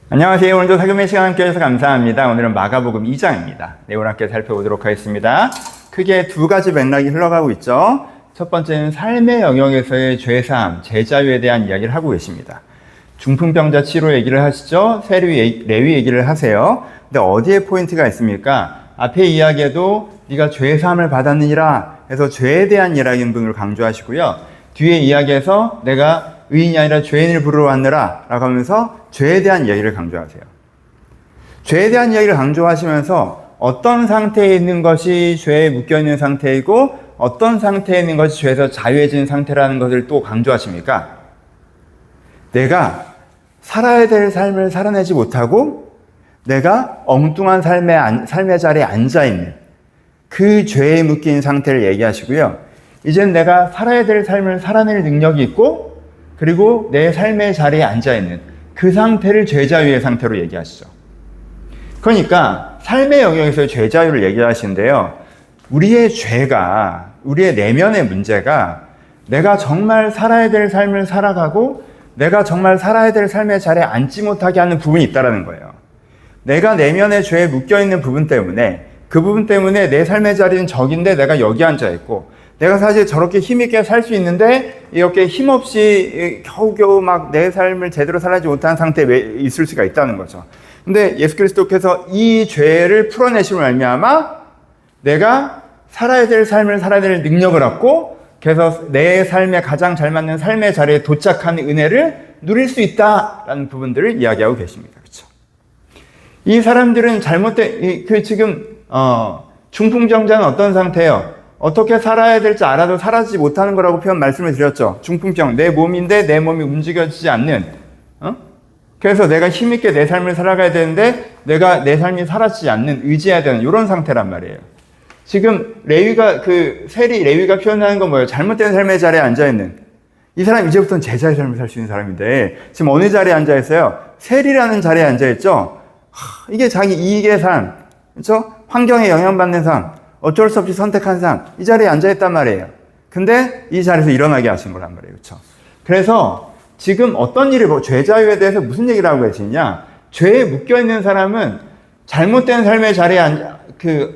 안녕하세요. 오늘도 사교의 시간 함께 해주셔서 감사합니다. 오늘은 마가복음 2장입니다. 내용을 함께 살펴보도록 하겠습니다. 크게 두 가지 맥락이 흘러가고 있죠. 첫 번째는 삶의 영역에서의 죄사함, 제자유에 대한 이야기를 하고 계십니다. 중풍병자 치료 얘기를 하시죠. 레위 얘기를 하세요. 근데 어디에 포인트가 있습니까? 앞에 이야기에도 네가 죄사함을 받았느니라 해서 죄에 대한 이야기를 강조하시고요. 뒤에 이야기에서 내가 의인이 아니라 죄인을 부르러 왔느라 라고 하면서 죄에 대한 이야기를 강조하세요. 죄에 대한 이야기를 강조하시면서 어떤 상태에 있는 것이 죄에 묶여있는 상태이고 어떤 상태에 있는 것이 죄에서 자유해진 상태라는 것을 또 강조하십니까? 내가 살아야 될 삶을 살아내지 못하고 내가 엉뚱한 삶의 자리에 앉아있는 그 죄에 묶인 상태를 얘기하시고요. 이젠 내가 살아야 될 삶을 살아낼 능력이 있고 그리고 내 삶의 자리에 앉아있는 그 상태를 죄자유의 상태로 얘기하시죠. 그러니까 삶의 영역에서의 죄자유를 얘기하시는데요. 우리의 죄가, 우리의 내면의 문제가 내가 정말 살아야 될 삶을 살아가고 내가 정말 살아야 될 삶의 자리에 앉지 못하게 하는 부분이 있다는 거예요. 내가 내면의 죄에 묶여있는 부분 때문에 그 부분 때문에 내 삶의 자리는 저긴데 내가 여기 앉아있고 내가 사실 저렇게 힘있게 살 수 있는데 이렇게 힘없이 겨우겨우 막 내 삶을 제대로 살아지 못하는 상태에 있을 수가 있다는 거죠. 근데 예수 그리스도께서 이 죄를 풀어내심을 말미암아 내가 살아야 될 삶을 살아낼 능력을 얻고 그래서 내 삶에 가장 잘 맞는 삶의 자리에 도착하는 은혜를 누릴 수 있다라는 부분들을 이야기하고 계십니다. 그렇죠? 이 사람들은 중풍병자는 어떤 상태예요? 어떻게 살아야 될지 알아도 살아지 못하는 거라고 말씀을 드렸죠. 중풍병, 내 몸인데 내 몸이 움직여지지 않는, 그래서 내가 힘있게 내 삶을 살아가야 되는데 내가 내 삶이 살아지지 않는, 의지해야 되는 이런 상태란 말이에요. 지금 레위가 표현하는 건 뭐예요? 잘못된 삶의 자리에 앉아있는. 이 사람 이제부터는 제자의 삶을 살 수 있는 사람인데 지금 어느 자리에 앉아있어요? 세리라는 자리에 앉아있죠. 이게 자기 이익의 삶, 그렇죠? 환경에 영향받는 삶. 어쩔 수 없이 선택한 삶, 이 자리에 앉아있단 말이에요. 근데 이 자리에서 일어나게 하신 거란 말이에요. 그렇죠? 그래서 지금 어떤 일을, 죄자유에 대해서 무슨 얘기를 하고 계시냐? 죄에 묶여있는 사람은 잘못된 삶의 자리에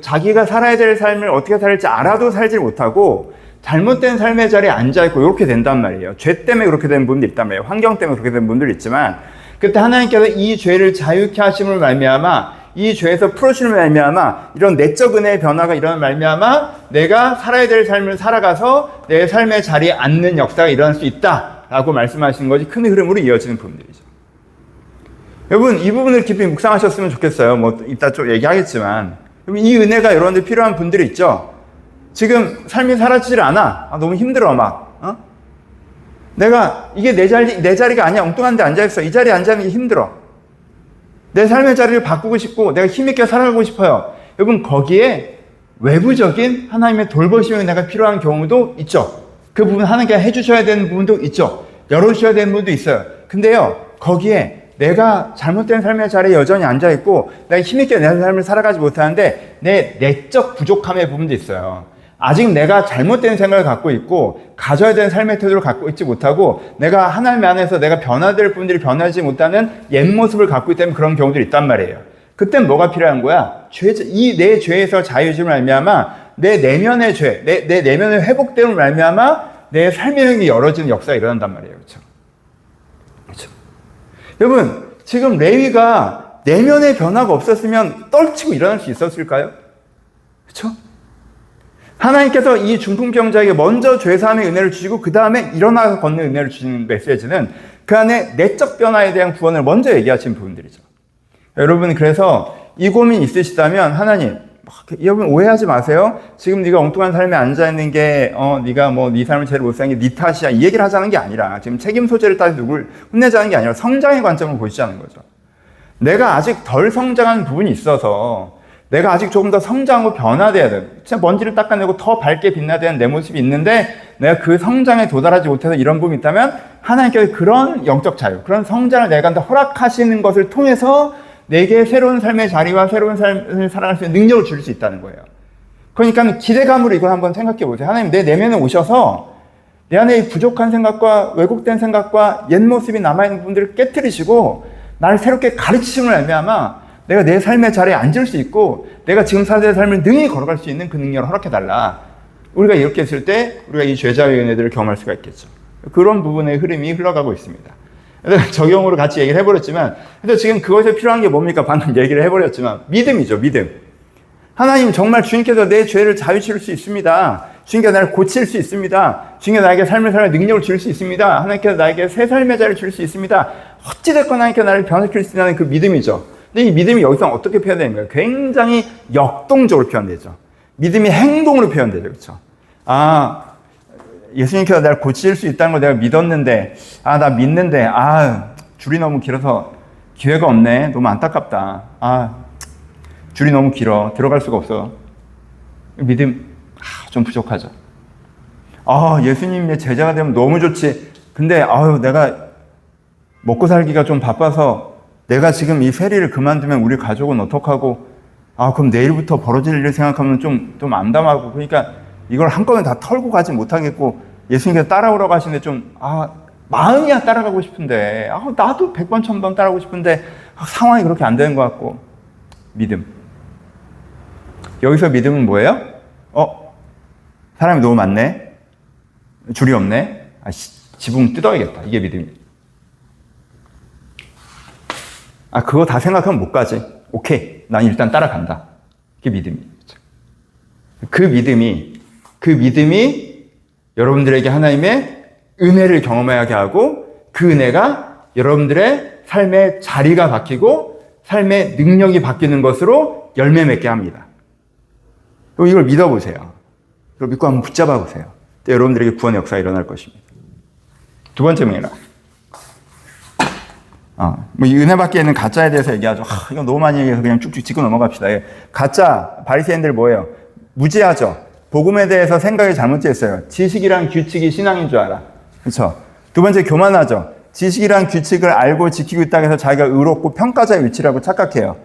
자기가 살아야 될 삶을 어떻게 살지 알아도 살지 못하고 잘못된 삶의 자리에 앉아있고 이렇게 된단 말이에요. 죄 때문에 그렇게 된 분들 있단 말이에요. 환경 때문에 그렇게 된 분들 있지만 그때 하나님께서 이 죄를 자유케 하심을 말미암아 이 죄에서 풀어주는 말미암아 이런 내적 은혜의 변화가 일어나는 말미암아 내가 살아야 될 삶을 살아가서 내 삶의 자리에 앉는 역사가 일어날 수 있다라고 말씀하시는 것이 큰 흐름으로 이어지는 부분들이죠. 여러분 이 부분을 깊이 묵상하셨으면 좋겠어요. 이따 좀 얘기하겠지만 여러분 이 은혜가 여러분들 필요한 분들이 있죠. 지금 삶이 사라지질 않아. 너무 힘들어 내가 이게 내 자리가 아니야. 엉뚱한 데 앉아있어. 이 자리에 앉아있는 게 힘들어. 내 삶의 자리를 바꾸고 싶고 내가 힘있게 살아가고 싶어요. 여러분 거기에 외부적인 하나님의 돌보심이 내가 필요한 경우도 있죠. 그 부분 하나님께서 해주셔야 되는 부분도 있죠. 열어주셔야 되는 부분도 있어요. 근데요 거기에 내가 잘못된 삶의 자리에 여전히 앉아있고 내가 힘있게 내 삶을 살아가지 못하는데 내 내적 부족함의 부분도 있어요. 아직 내가 잘못된 생각을 갖고 있고 가져야 되는 삶의 태도를 갖고 있지 못하고 내가 하나님 안에서 내가 변화될 부분들이 변하지 못하는 옛 모습을 갖고 있기 때문에 그런 경우들이 있단 말이에요. 그땐 뭐가 필요한 거야? 내 죄에서 자유해짐을 말미암아 내 내면의 죄, 내 내면의 회복됨을 말미암아 내 삶의 영역이 열어지는 역사가 일어난단 말이에요. 그렇죠? 여러분 지금 레위가 내면의 변화가 없었으면 떨치고 일어날 수 있었을까요? 그렇죠? 하나님께서 이 중풍병자에게 먼저 죄사함의 은혜를 주시고 그 다음에 일어나서 걷는 은혜를 주시는 메시지는 그 안에 내적 변화에 대한 구원을 먼저 얘기하신 부분들이죠. 여러분 그래서 이 고민 있으시다면 하나님, 여러분 오해하지 마세요. 지금 네가 엉뚱한 삶에 앉아있는 게 네가 네 삶을 제대로 못 사는 게 네 탓이야 이 얘기를 하자는 게 아니라 지금 책임 소재를 따져 누굴 혼내자는 게 아니라 성장의 관점을 보시자는 거죠. 내가 아직 덜 성장한 부분이 있어서 내가 아직 조금 더 성장하고 변화돼야 돼. 진짜 먼지를 닦아내고 더 밝게 빛나야 되는 내 모습이 있는데 내가 그 성장에 도달하지 못해서 이런 부분이 있다면 하나님께서 그런 영적 자유, 그런 성장을 내가 허락하시는 것을 통해서 내게 새로운 삶의 자리와 새로운 삶을 살아갈 수 있는 능력을 줄 수 있다는 거예요. 그러니까 기대감으로 이걸 한번 생각해 보세요. 하나님 내 내면에 오셔서 내 안에 부족한 생각과 왜곡된 생각과 옛 모습이 남아있는 부분들을 깨트리시고 나를 새롭게 가르치심을 말미암아 내가 내 삶의 자리에 앉을 수 있고 내가 지금 살아야 삶을 능히 걸어갈 수 있는 그 능력을 허락해달라. 우리가 이렇게 했을 때 우리가 이 죄자의 은혜들을 경험할 수가 있겠죠. 그런 부분의 흐름이 흘러가고 있습니다. 그래서 적용으로 같이 얘기를 해버렸지만, 그래서 지금 그것에 필요한 게 뭡니까? 방금 얘기를 해버렸지만 믿음이죠. 믿음. 하나님 정말 주님께서 내 죄를 자유치울 수 있습니다. 주님께서 나를 고칠 수 있습니다. 주님께서 나에게 삶을 살아갈 능력을 줄 수 있습니다. 하나님께서 나에게 새 삶의 자리를 줄 수 있습니다. 어찌됐건 하나님께서 나를 변화시킬 수 있다는 그 믿음이죠. 근데 이 믿음이 여기서 어떻게 표현되는 거예요? 굉장히 역동적으로 표현되죠. 믿음이 행동으로 표현되죠. 그렇죠? 예수님께서 나를 고칠 수 있다는 걸 내가 믿었는데, 나 믿는데, 줄이 너무 길어서 기회가 없네. 너무 안타깝다. 줄이 너무 길어. 들어갈 수가 없어. 믿음, 좀 부족하죠. 예수님의 제자가 되면 너무 좋지. 근데, 내가 먹고 살기가 좀 바빠서 내가 지금 이 세리를 그만두면 우리 가족은 어떡하고, 그럼 내일부터 벌어질 일을 생각하면 좀 암담하고, 그러니까 이걸 한꺼번에 다 털고 가지 못하겠고, 예수님께서 따라오라고 하시는데 마음이야 따라가고 싶은데, 나도 100번, 1000번 따라가고 싶은데, 상황이 그렇게 안 되는 것 같고, 믿음. 여기서 믿음은 뭐예요? 사람이 너무 많네? 줄이 없네? 지붕 뜯어야겠다. 이게 믿음이에요. 그거 다 생각하면 못 가지. 오케이. 난 일단 따라간다. 그게 믿음이에요. 그 믿음이 여러분들에게 하나님의 은혜를 경험하게 하고 그 은혜가 여러분들의 삶의 자리가 바뀌고 삶의 능력이 바뀌는 것으로 열매 맺게 합니다. 이걸 믿어보세요. 이걸 믿고 한번 붙잡아 보세요. 여러분들에게 구원의 역사가 일어날 것입니다. 두 번째 명이라. 이 은혜 밖에 있는 가짜에 대해서 얘기하죠. 이거 너무 많이 얘기해서 그냥 쭉쭉 짚고 넘어갑시다. 가짜, 바리새인들 뭐예요? 무지하죠. 복음에 대해서 생각이 잘못됐어요. 지식이란 규칙이 신앙인 줄 알아. 그렇죠? 두 번째, 교만하죠. 지식이란 규칙을 알고 지키고 있다고 해서 자기가 의롭고 평가자의 위치라고 착각해요.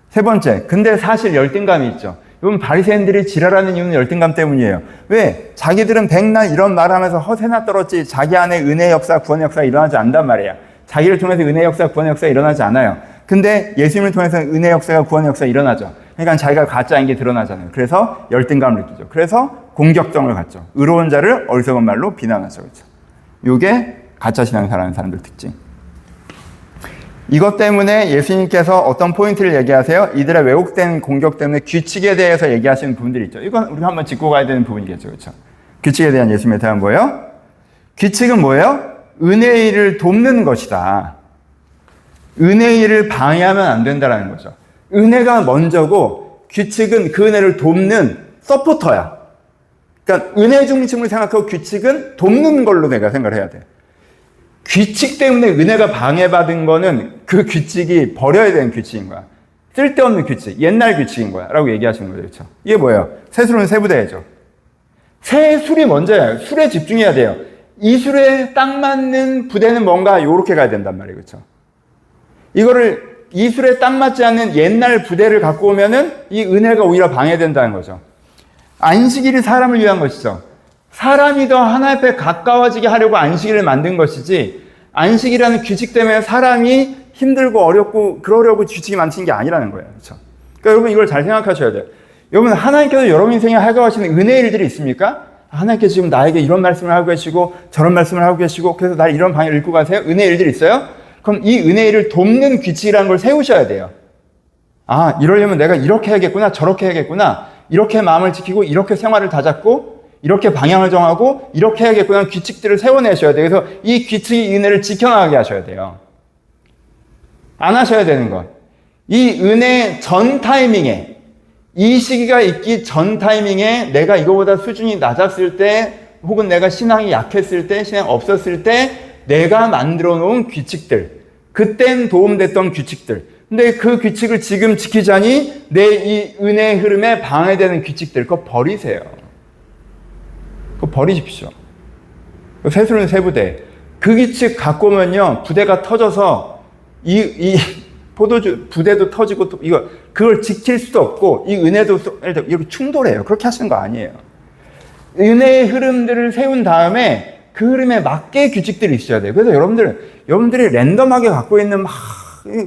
세 번째, 근데 사실 열등감이 있죠. 여러분, 바리새인들이 지랄하는 이유는 열등감 때문이에요. 왜? 자기들은 백날 이런 말하면서 허세나 떨었지 자기 안에 은혜 역사, 구원의 역사가 일어나지 않단 말이야. 자기를 통해서 은혜 역사, 구원의 역사가 일어나지 않아요. 근데 예수님을 통해서 은혜 역사가, 구원의 역사가 일어나죠. 그러니까 자기가 가짜인 게 드러나잖아요. 그래서 열등감을 느끼죠. 그래서 공격성을 갖죠. 의로운 자를 어리석은 말로 비난하죠. 그렇죠? 이게 가짜 신앙을 살아가는 사람들 특징. 이것 때문에 예수님께서 어떤 포인트를 얘기하세요? 이들의 왜곡된 공격 때문에 규칙에 대해서 얘기하시는 부분들이 있죠. 이건 우리가 한번 짚고 가야 되는 부분이겠죠. 그렇죠? 규칙에 대한 예수님의 대답은 뭐예요? 규칙은 뭐예요? 은혜의 일을 돕는 것이다. 은혜의 일을 방해하면 안 된다는 거죠. 은혜가 먼저고 규칙은 그 은혜를 돕는 서포터야. 그러니까 은혜 중심을 생각하고 규칙은 돕는 걸로 내가 생각을 해야 돼. 규칙 때문에 은혜가 방해받은 거는 그 규칙이 버려야 되는 규칙인 거야. 쓸데없는 규칙, 옛날 규칙인 거야 라고 얘기하시는 거죠. 그렇죠? 이게 뭐예요? 새술은 세부대야죠. 새술이 먼저예요. 술에 집중해야 돼요. 이 술에 딱 맞는 부대는 뭔가 요렇게 가야 된단 말이에요. 그렇죠? 이거를 이 술에 딱 맞지 않는 옛날 부대를 갖고 오면은 이 은혜가 오히려 방해된다는 거죠. 안식일이 사람을 위한 것이죠. 사람이 더 하나님 앞에 가까워지게 하려고 안식일을 만든 것이지, 안식이라는 규칙 때문에 사람이 힘들고 어렵고 그러려고 규칙이 만드신 게 아니라는 거예요. 그렇죠? 그러니까 여러분 이걸 잘 생각하셔야 돼요. 여러분, 하나님께서 여러분 인생에 하시는 은혜의 일들이 있습니까? 하나님께서 지금 나에게 이런 말씀을 하고 계시고 저런 말씀을 하고 계시고 그래서 날 이런 방향을 읽고 가세요? 은혜의 일들이 있어요? 그럼 이 은혜의 일을 돕는 규칙이라는 걸 세우셔야 돼요. 이러려면 내가 이렇게 해야겠구나, 저렇게 해야겠구나, 이렇게 마음을 지키고 이렇게 생활을 다잡고 이렇게 방향을 정하고 이렇게 해야겠구나 규칙들을 세워내셔야 돼요. 그래서 이 규칙의 은혜를 지켜나가게 하셔야 돼요. 안 하셔야 되는 것. 이 은혜 전 타이밍에, 이 시기가 있기 전 타이밍에 내가 이거보다 수준이 낮았을 때 혹은 내가 신앙이 약했을 때, 신앙이 없었을 때 내가 만들어 놓은 규칙들, 그땐 도움됐던 규칙들, 근데 그 규칙을 지금 지키자니 내 이 은혜의 흐름에 방해되는 규칙들, 그거 버리세요. 그거 버리십시오. 새술은 세부대. 그 규칙 갖고 오면요, 부대가 터져서 이 포도주 부대도 터지고 또 그걸 지킬 수도 없고 이 은혜도 이렇게 충돌해요. 그렇게 하시는 거 아니에요. 은혜의 흐름들을 세운 다음에 그 흐름에 맞게 규칙들이 있어야 돼요. 그래서 여러분들이 랜덤하게 갖고 있는 막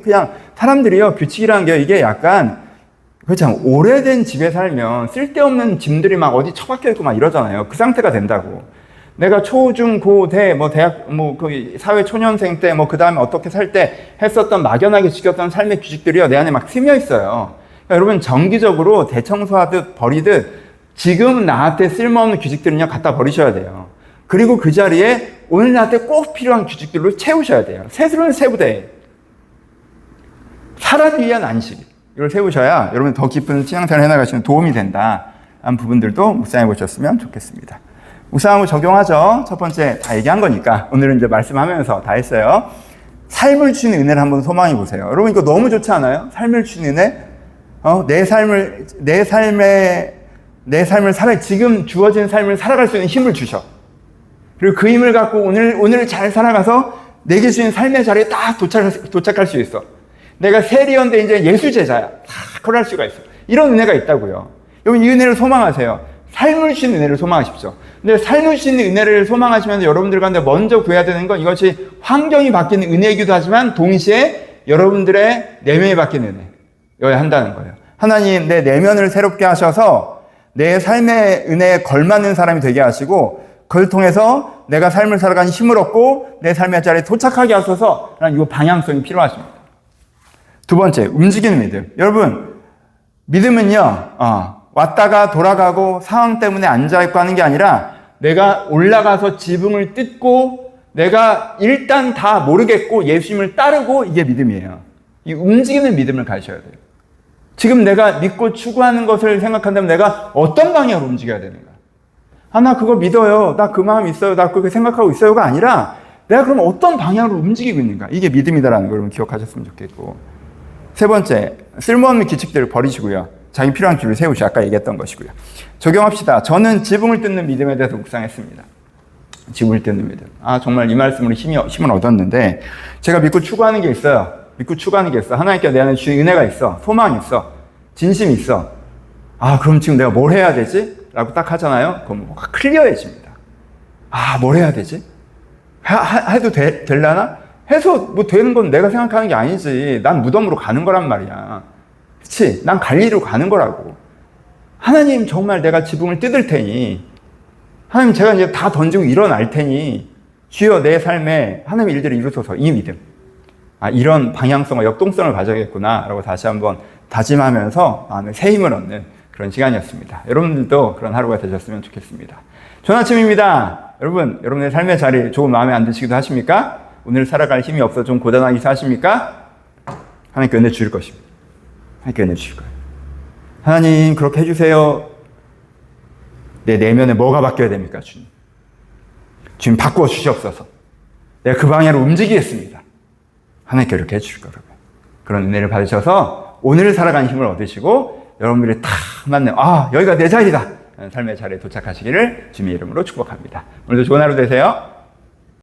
그냥 사람들이요, 규칙이라는 게 이게 약간, 그렇죠. 오래된 집에 살면 쓸데없는 짐들이 막 어디 처박혀 있고 막 이러잖아요. 그 상태가 된다고. 내가 초, 중, 고, 대, 뭐, 대학, 뭐, 그, 사회 초년생 때, 뭐, 그 다음에 어떻게 살 때 했었던 막연하게 지켰던 삶의 규칙들이요, 내 안에 막 스며 있어요. 그러니까 여러분, 정기적으로 대청소하듯 버리듯 지금 나한테 쓸모없는 규칙들은요, 갖다 버리셔야 돼요. 그리고 그 자리에 오늘 나한테 꼭 필요한 규칙들로 채우셔야 돼요. 세수는 세부대. 사람을 위한 안식. 이걸 세우셔야 여러분 더 깊은 신앙생활을 해나가시는 도움이 된다. 한 부분들도 묵상해 보셨으면 좋겠습니다. 묵상하고 적용하죠. 첫 번째 다 얘기한 거니까 오늘은 이제 말씀하면서 다 했어요. 삶을 주는 은혜를 한번 소망해 보세요. 여러분 이거 너무 좋지 않아요? 삶을 주는 은혜. 내 삶을 지금 주어진 삶을 살아갈 수 있는 힘을 주셔. 그리고 그 힘을 갖고 오늘을 잘 살아가서 내게 주신 삶의 자리에 딱 도착할 수 있어. 내가 세리언데 이제 예수 제자야. 그걸 할 수가 있어. 이런 은혜가 있다고요. 여러분 이 은혜를 소망하세요. 삶을 주신 은혜를 소망하십시오. 근데 삶을 주신 은혜를 소망하시면서 여러분들 가운데 먼저 구해야 되는 건 이것이 환경이 바뀌는 은혜이기도 하지만 동시에 여러분들의 내면이 바뀌는 은혜여야 한다는 거예요. 하나님 내 내면을 새롭게 하셔서 내 삶의 은혜에 걸맞는 사람이 되게 하시고 그걸 통해서 내가 삶을 살아가는 힘을 얻고 내 삶의 자리에 도착하게 하셔서 라는 이 방향성이 필요하십니다. 두 번째, 움직이는 믿음. 여러분, 믿음은요, 왔다가 돌아가고 상황 때문에 앉아있고 하는 게 아니라 내가 올라가서 지붕을 뜯고 내가 일단 다 모르겠고 예수님을 따르고 이게 믿음이에요. 이 움직이는 믿음을 가셔야 돼요. 지금 내가 믿고 추구하는 것을 생각한다면 내가 어떤 방향으로 움직여야 되는가? 나 그거 믿어요. 나 그 마음 있어요. 나 그렇게 생각하고 있어요가 아니라 내가 그럼 어떤 방향으로 움직이고 있는가? 이게 믿음이다라는 걸 여러분 기억하셨으면 좋겠고. 세 번째, 쓸모없는 규칙들을 버리시고요. 자기 필요한 길을 세우시 아까 얘기했던 것이고요. 적용합시다. 저는 지붕을 뜯는 믿음에 대해서 묵상했습니다. 지붕을 뜯는 믿음. 정말 이 말씀으로 힘을 얻었는데 제가 믿고 추구하는 게 있어요. 믿고 추구하는 게 있어. 하나님께 내 안에 주신 은혜가 있어. 소망이 있어. 진심이 있어. 그럼 지금 내가 뭘 해야 되지? 라고 딱 하잖아요. 그럼 뭐가 클리어해집니다. 뭘 해야 되지? 해도 될라나? 해서 뭐 되는 건 내가 생각하는 게 아니지. 난 무덤으로 가는 거란 말이야. 그치? 난 갈리로 가는 거라고. 하나님 정말 내가 지붕을 뜯을 테니 하나님 제가 이제 다 던지고 일어날 테니 주여 내 삶에 하나님의 일들을 이루소서. 이 믿음. 이런 방향성과 역동성을 가져야겠구나 라고 다시 한번 다짐하면서 마음에 새 힘을 얻는 그런 시간이었습니다. 여러분들도 그런 하루가 되셨으면 좋겠습니다. 좋은 아침입니다. 여러분, 여러분의 삶의 자리 조금 마음에 안 드시기도 하십니까? 오늘 살아갈 힘이 없어 좀 고단하게 사십니까? 하나님께 은혜 주실 것입니다. 하나님께 은혜 주실 거예요. 하나님 그렇게 해주세요. 내 내면에 뭐가 바뀌어야 됩니까? 주님. 주님 바꾸어 주시옵소서. 내가 그 방향으로 움직이겠습니다. 하나님께 이렇게 해주실 거라고요. 그런 은혜를 받으셔서 오늘을 살아가는 힘을 얻으시고 여러분들이 딱 맞는 여기가 내 자리다. 삶의 자리에 도착하시기를 주님의 이름으로 축복합니다. 오늘도 좋은 하루 되세요.